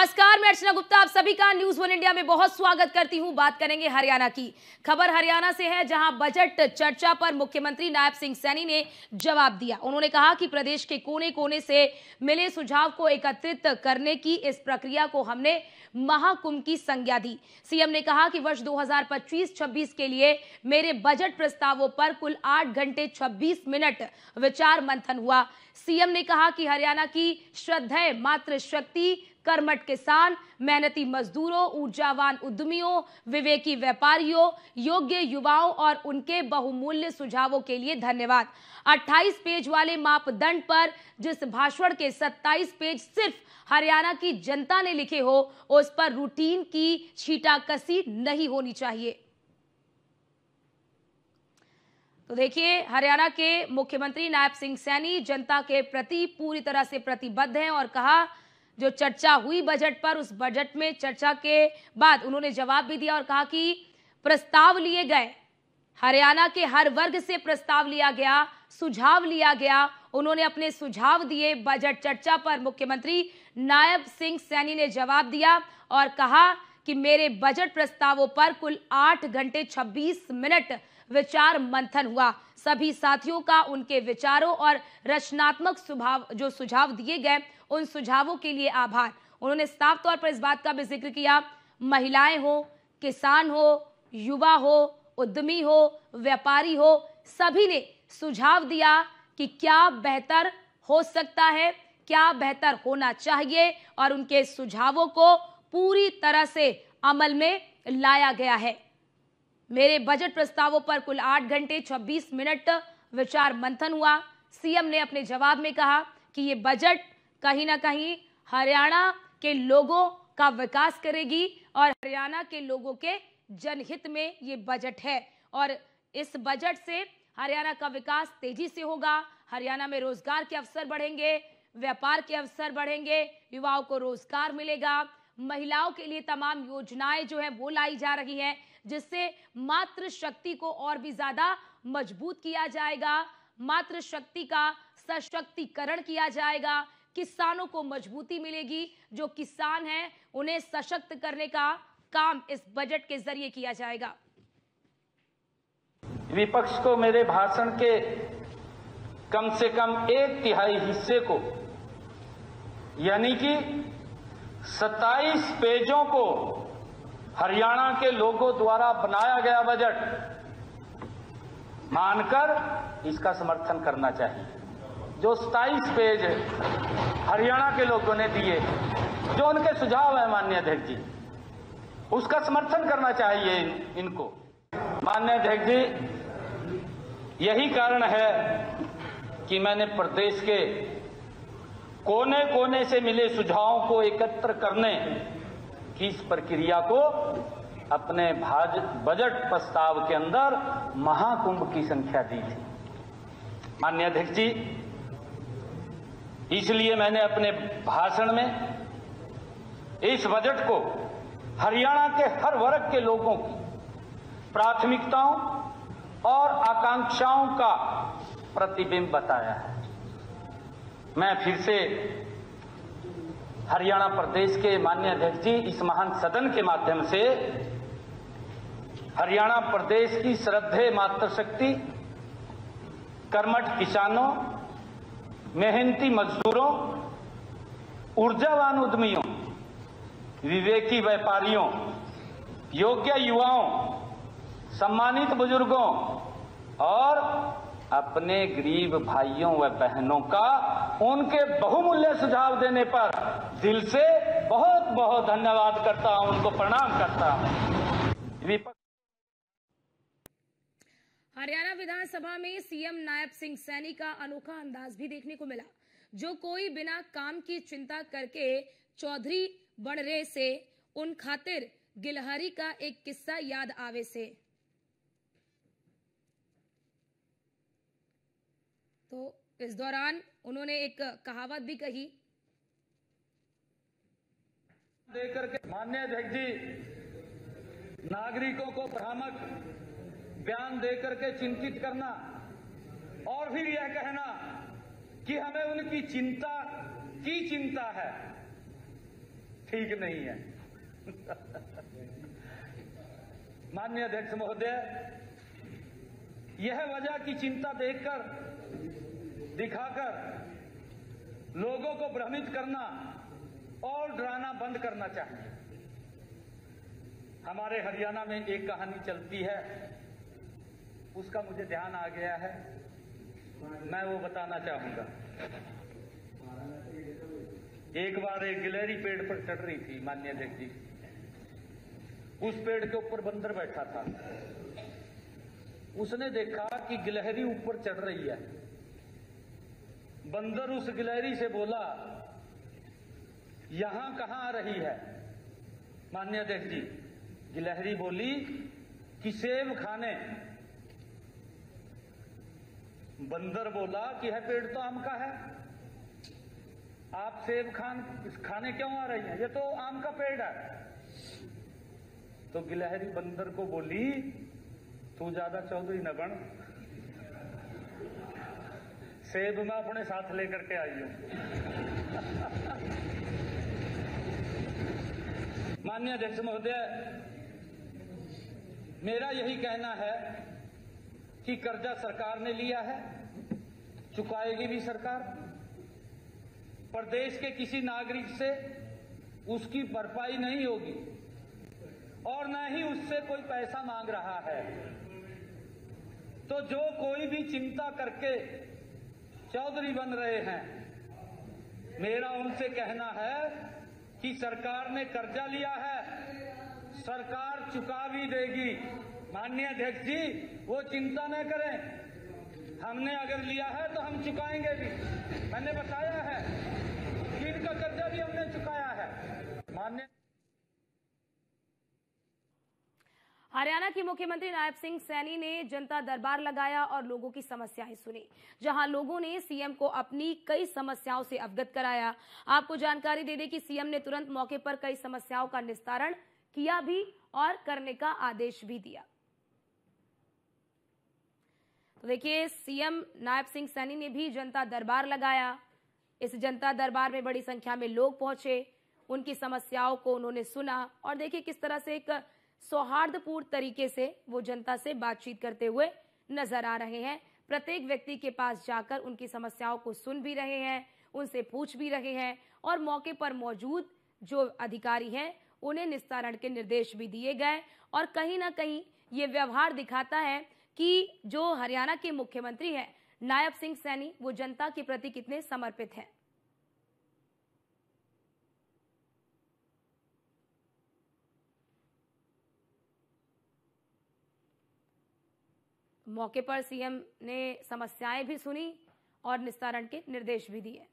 नमस्कार, मैं अर्चना गुप्ता आप सभी का न्यूज़ वन इंडिया में बहुत स्वागत करती हूं। बात करेंगे हरियाणा की। खबर हरियाणा से है, जहां बजट चर्चा पर मुख्यमंत्री नायब सिंह सैनी ने जवाब दिया। उन्होंने कहा कि प्रदेश के कोने कोने से मिले सुझाव को एकत्रित करने की इस प्रक्रिया को हमने महाकुंभ की संज्ञा दी। सीएम ने कहा कि वर्ष 2025-26 के लिए मेरे बजट प्रस्तावों पर कुल 8 घंटे 26 मिनट विचार मंथन हुआ। सीएम ने कहा कि हरियाणा की श्रद्धेय मातृशक्ति, कर्मठ किसान, मेहनती मजदूरों, ऊर्जावान उद्यमियों, विवेकी व्यापारियों, योग्य युवाओं और उनके बहुमूल्य सुझावों के लिए धन्यवाद। 28 पेज वाले मापदंड पर जिस भाषण के 27 पेज सिर्फ हरियाणा की जनता ने लिखे हो, उस पर रूटीन की छींटाकसी नहीं होनी चाहिए। तो देखिए, हरियाणा के मुख्यमंत्री नायब सिंह सैनी जनता के प्रति पूरी तरह से प्रतिबद्ध हैं और कहा जो चर्चा हुई बजट पर, उस बजट में चर्चा के बाद उन्होंने जवाब भी दिया और कहा कि प्रस्ताव लिए गए, हरियाणा के हर वर्ग से प्रस्ताव लिया गया, सुझाव लिया गया। उन्होंने अपने सुझाव दिए। बजट चर्चा पर मुख्यमंत्री नायब सिंह सैनी ने जवाब दिया और कहा कि मेरे बजट प्रस्तावों पर कुल 8 घंटे 26 मिनट विचार मंथन हुआ। सभी साथियों का उनके विचारों और रचनात्मक जो सुझाव दिए गए, उन सुझावों के लिए आभार। उन्होंने साफ तौर पर इस बात का भी जिक्र किया, महिलाएं हो, किसान हो, युवा हो, उद्यमी हो, व्यापारी हो, सभी ने सुझाव दिया कि क्या बेहतर हो सकता है, क्या बेहतर होना चाहिए और उनके सुझावों को पूरी तरह से अमल में लाया गया है। मेरे बजट प्रस्तावों पर कुल 8 घंटे 26 मिनट विचार मंथन हुआ। सीएम ने अपने जवाब में कहा कि ये बजट कहीं ना कहीं हरियाणा के लोगों का विकास करेगी और हरियाणा के लोगों के जनहित में ये बजट है और इस बजट से हरियाणा का विकास तेजी से होगा। हरियाणा में रोजगार के अवसर बढ़ेंगे, व्यापार के अवसर बढ़ेंगे, युवाओं को रोजगार मिलेगा, महिलाओं के लिए तमाम योजनाएं जो है वो लाई जा रही हैं, जिससे मातृशक्ति को और भी ज्यादा मजबूत किया जाएगा, मातृशक्ति का सशक्तिकरण किया जाएगा, किसानों को मजबूती मिलेगी। जो किसान हैं उन्हें सशक्त करने का काम इस बजट के जरिए किया जाएगा। विपक्ष को मेरे भाषण के कम से कम 1/3 हिस्से को, यानी कि 27 पेजों को हरियाणा के लोगों द्वारा बनाया गया बजट मानकर इसका समर्थन करना चाहिए। जो 27 पेज हरियाणा के लोगों ने दिए, जो उनके सुझाव है माननीय अध्यक्ष जी, उसका समर्थन करना चाहिए इनको। माननीय अध्यक्ष जी, यही कारण है कि मैंने प्रदेश के कोने कोने से मिले सुझावों को एकत्र करने की इस प्रक्रिया को अपने बजट प्रस्ताव के अंदर महाकुंभ की संख्या दी थी। माननीय अध्यक्ष जी, इसलिए मैंने अपने भाषण में इस बजट को हरियाणा के हर वर्ग के लोगों की प्राथमिकताओं और आकांक्षाओं का प्रतिबिंब बताया है। मैं फिर से हरियाणा प्रदेश के माननीय अध्यक्ष जी, इस महान सदन के माध्यम से हरियाणा प्रदेश की श्रद्धेय मातृशक्ति, कर्मठ किसानों, मेहनती मजदूरों, ऊर्जावान उद्यमियों, विवेकी व्यापारियों, योग्य युवाओं, सम्मानित बुजुर्गों और अपने गरीब भाइयों व बहनों का उनके बहुमूल्य सुझाव देने पर दिल से बहुत बहुत धन्यवाद करता हूं, उनको प्रणाम करता हूं। हरियाणा विधानसभा में सीएम नायब सिंह सैनी का अनोखा अंदाज भी देखने को मिला। जो कोई बिना काम की चिंता करके चौधरी बन रहे से, उन खातिर गिलहरी का एक किस्सा याद आवे से। तो इस दौरान उन्होंने एक कहावत भी कही। देकर के माननीय अध्यक्ष जी, नागरिकों को भ्रामक बयान देकर के चिंतित करना और फिर यह कहना कि हमें उनकी चिंता है, ठीक नहीं है। माननीय अध्यक्ष महोदय, यह वजह की चिंता देखकर, दिखाकर लोगों को भ्रमित करना और डराना बंद करना चाहिए। हमारे हरियाणा में एक कहानी चलती है, उसका मुझे ध्यान आ गया है, मैं वो बताना चाहूंगा। एक बार एक गिलहरी पेड़ पर चढ़ रही थी माननीय अध्यक्ष जी। उस पेड़ के ऊपर बंदर बैठा था। उसने देखा कि गिलहरी ऊपर चढ़ रही है। बंदर उस गिलहरी से बोला, यहां कहां आ रही है? माननीय अध्यक्ष जी, गिलहरी बोली कि सेब खाने। बंदर बोला कि यह पेड़ तो आम का है, आप सेब खाने क्यों आ रही हैं? ये तो आम का पेड़ है। तो गिलहरी बंदर को बोली, तू ज्यादा चौधरी न बन, सेब मैं अपने साथ लेकर के आई हूं। माननीय अध्यक्ष महोदय, मेरा यही कहना है कि कर्जा सरकार ने लिया है, चुकाएगी भी सरकार। प्रदेश के किसी नागरिक से उसकी भरपाई नहीं होगी और न ही उससे कोई पैसा मांग रहा है। तो जो कोई भी चिंता करके चौधरी बन रहे हैं, मेरा उनसे कहना है कि सरकार ने कर्जा लिया है, सरकार चुका भी देगी। माननीय अध्यक्ष जी, वो चिंता न करें, हमने अगर लिया है तो हम चुकाएंगे भी। मैंने बताया है कि इनका कर्जा भी हमने चुकाया है। माननीय हरियाणा के मुख्यमंत्री नायब सिंह सैनी ने जनता दरबार लगाया और लोगों की समस्याएं सुनी, जहां लोगों ने सीएम को अपनी कई समस्याओं से अवगत कराया। आपको जानकारी दे दें कि सीएम ने तुरंत मौके पर कई समस्याओं का निस्तारण किया भी और करने का आदेश भी दिया। तो देखिए, सीएम नायब सिंह सैनी ने भी जनता दरबार लगाया। इस जनता दरबार में बड़ी संख्या में लोग पहुंचे, उनकी समस्याओं को उन्होंने सुना और देखिए किस तरह से एक सौहार्दपूर्ण तरीके से वो जनता से बातचीत करते हुए नजर आ रहे हैं। प्रत्येक व्यक्ति के पास जाकर उनकी समस्याओं को सुन भी रहे हैं, उनसे पूछ भी रहे हैं और मौके पर मौजूद जो अधिकारी हैं उन्हें निस्तारण के निर्देश भी दिए गए। और कहीं ना कहीं ये व्यवहार दिखाता है कि जो हरियाणा के मुख्यमंत्री हैं नायब सिंह सैनी, वो जनता के प्रति कितने समर्पित हैं। मौके पर सीएम ने समस्याएं भी सुनी और निस्तारण के निर्देश भी दिए।